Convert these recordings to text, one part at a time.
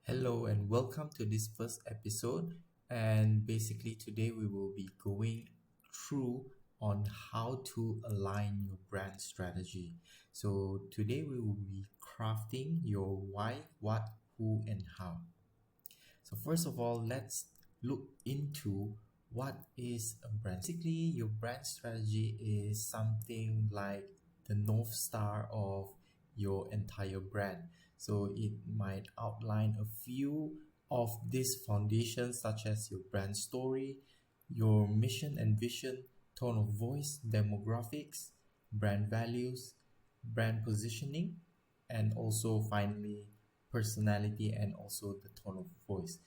Hello and welcome to this first episode. And basically, today we will be going through on how to align your brand strategy. So, today we will be crafting your why, what, who, and how. So, first of all, let's look into what is a brand. Basically, your brand strategy is something like the North Star of your entire brand. So, it might outline a few of these foundations, such as your brand story, your mission and vision, tone of voice, demographics, brand values, brand positioning, and also finally personality and also the tone of voice.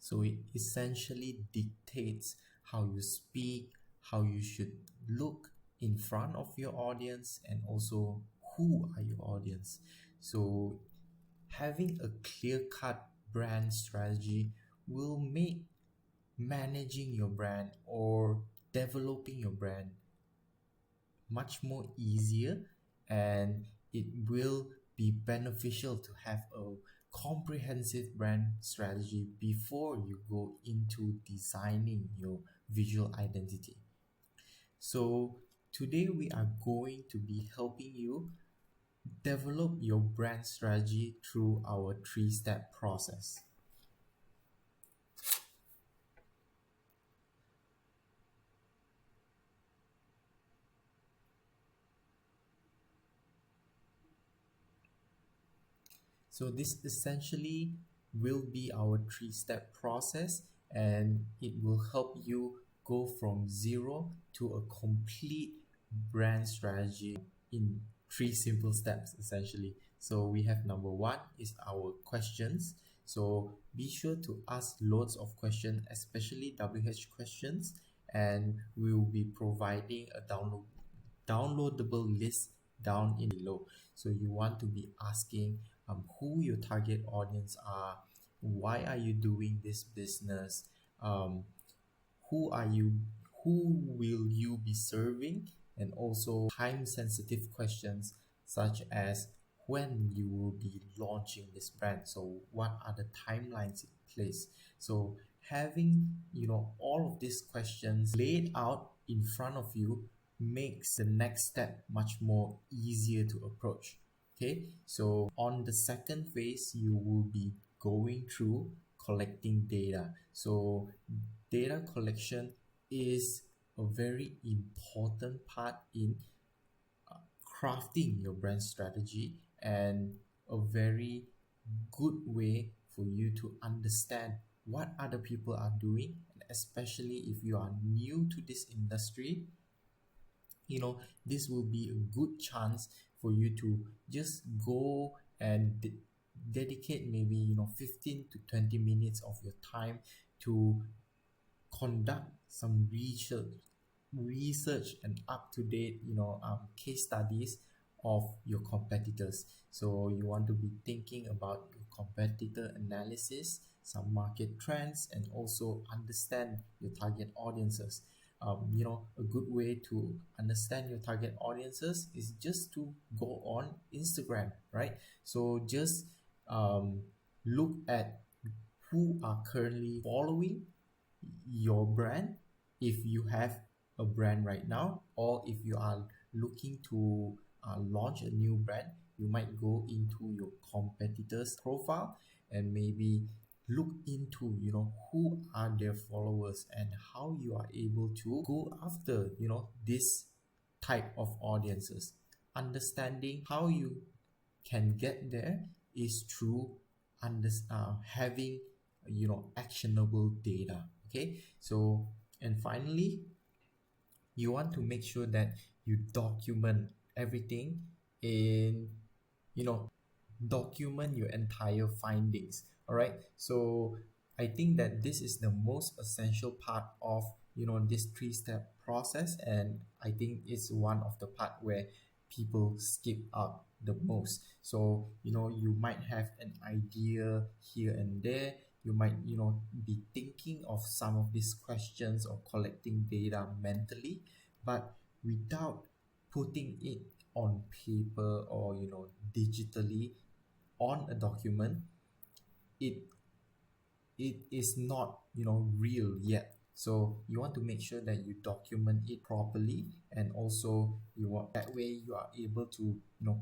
So it essentially dictates how you speak, how you should look in front of your audience, and also who are your audience. So having a clear-cut brand strategy will make managing your brand or developing your brand much more easier, and it will be beneficial to have a comprehensive brand strategy before you go into designing your visual identity. So today we are going to be helping you develop your brand strategy through our three-step process. So this essentially will be our three-step process, and it will help you go from zero to a complete brand strategy in three simple steps essentially. So we have number one is our questions. So be sure to ask loads of questions, especially WH questions, and we will be providing a downloadable list down in below. So you want to be asking who your target audience are, why are you doing this business, um, who are you, who will you be serving, and also time sensitive questions such as when you will be launching this brand. So what are the timelines in place? So having all of these questions laid out in front of you makes the next step much more easier to approach. Okay, so on the second phase you will be going through collecting data. So data collection is a very important part in crafting your brand strategy, and a very good way for you to understand what other people are doing, and especially if you are new to this industry, this will be a good chance for you to just go and dedicate maybe 15 to 20 minutes of your time to conduct some research and up to date case studies of your competitors. So you want to be thinking about your competitor analysis, some market trends, and also understand your target audiences. A good way to understand your target audiences is just to go on Instagram, right? So just um, look at who are currently following your brand, if you have a brand right now, or if you are looking to launch a new brand, you might go into your competitors profile and maybe look into who are their followers and how you are able to go after this type of audiences. Understanding how you can get there is through having actionable data. Okay, so and finally you want to make sure that you document everything in you know document your entire findings. All right, so I think that this is the most essential part of this three-step process, and I think it's one of the part where people skip out the most. So you might have an idea here and there, you might be thinking of some of these questions or collecting data mentally, but without putting it on paper or digitally on a document, it it is not, real yet. So you want to make sure that you document it properly, and also you want that way you are able to,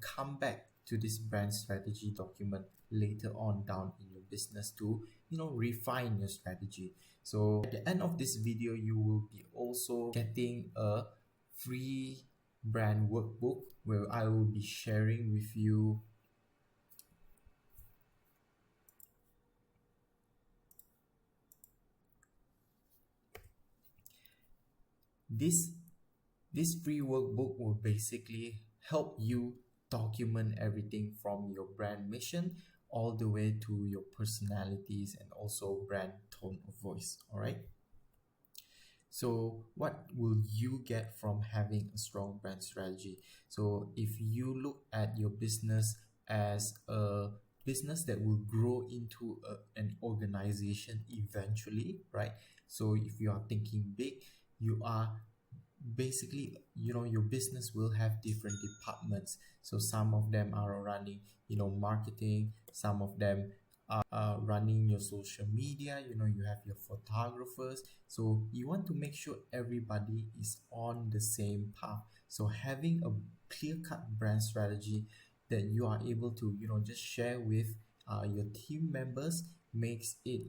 come back to this brand strategy document later on down in your business to, refine your strategy. So at the end of this video, you will be also getting a free brand workbook where I will be sharing with you this. This free workbook will basically help you document everything from your brand mission all the way to your personalities and also brand tone of voice. All right. So, what will you get from having a strong brand strategy? So, if you look at your business as a business that will grow into an organization eventually, right? So, if you are thinking big, you are basically, your business will have different departments. So some of them are running, marketing, some of them are running your social media, you have your photographers. So you want to make sure everybody is on the same path. So having a clear cut brand strategy that you are able to, just share with your team members makes it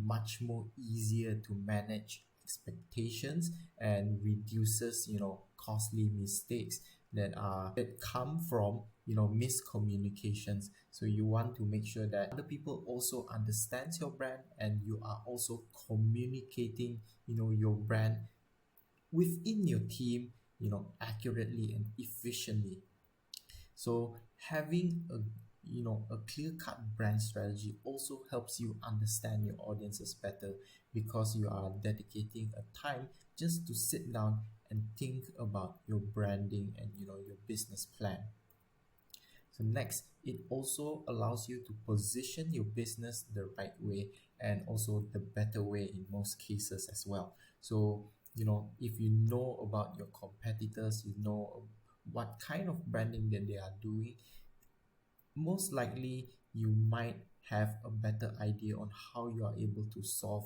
much more easier to manage expectations and reduces, costly mistakes that come from, miscommunications. So you want to make sure that other people also understands your brand, and you are also communicating, your brand within your team, accurately and efficiently. So having a clear cut brand strategy also helps you understand your audiences better, because you are dedicating a time just to sit down and think about your branding and, your business plan. So next, it also allows you to position your business the right way, and also the better way in most cases as well. So, if you know about your competitors, you know what kind of branding that they are doing, most likely you might have a better idea on how you are able to solve,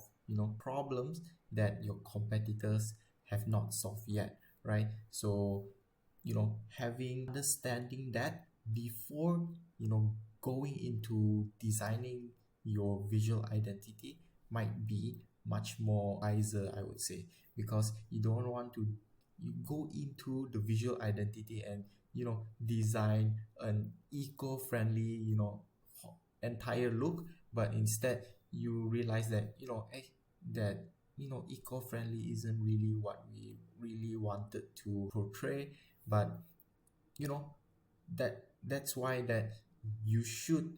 problems that your competitors have not solved yet, right? So, having understanding that before, going into designing your visual identity might be much more wiser, I would say, because you don't want to you go into the visual identity and, design an eco-friendly, entire look, but instead you realize that, that, eco-friendly isn't really what we really wanted to portray. But, you know that's why that you should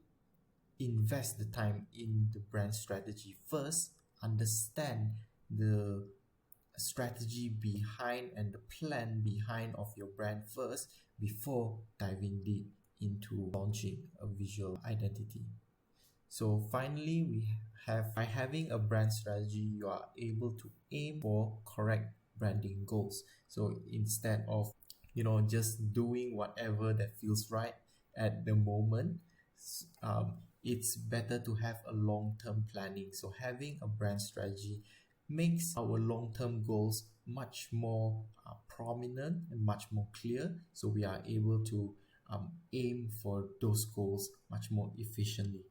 invest the time in the brand strategy first, understand the strategy behind and the plan behind of your brand first before diving deep into launching a visual identity. So finally, we have by having a brand strategy, you are able to aim for correct branding goals. So instead of, just doing whatever that feels right at the moment, it's better to have a long-term planning. So having a brand strategy makes our long-term goals much more prominent and much more clear. So we are able to aim for those goals much more efficiently.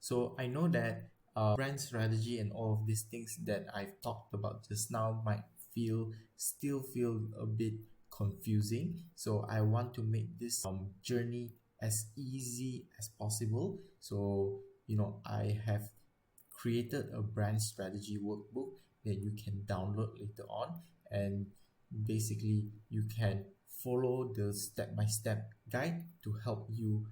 So I know that brand strategy and all of these things that I've talked about just now might still feel a bit confusing. So I want to make this journey as easy as possible. So, I have created a brand strategy workbook that you can download later on, and basically you can follow the step-by-step guide to help you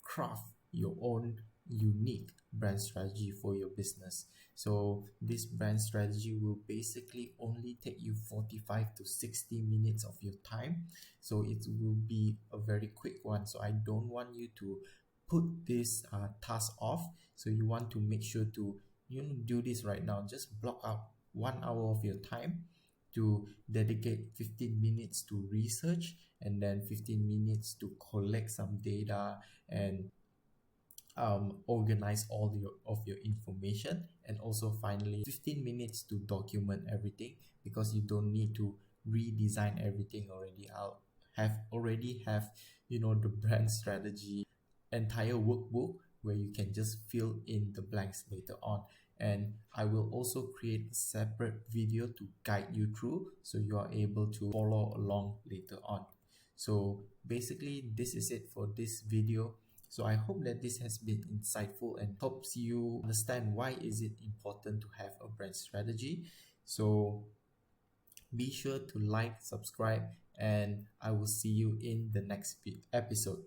craft your own unique brand strategy for your business. So this brand strategy will basically only take you 45 to 60 minutes of your time. So it will be a very quick one. So I don't want you to put this task off. So you want to make sure to do this right now. Just block out 1 hour of your time to dedicate 15 minutes to research, and then 15 minutes to collect some data and organize all your information, and also finally 15 minutes to document everything, because you don't need to redesign everything already. I'll have already have the brand strategy entire workbook where you can just fill in the blanks later on. And I will also create a separate video to guide you through, so you are able to follow along later on. So basically this is it for this video. So I hope that this has been insightful and helps you understand why is it important to have a brand strategy. So be sure to like, subscribe, and I will see you in the next episode.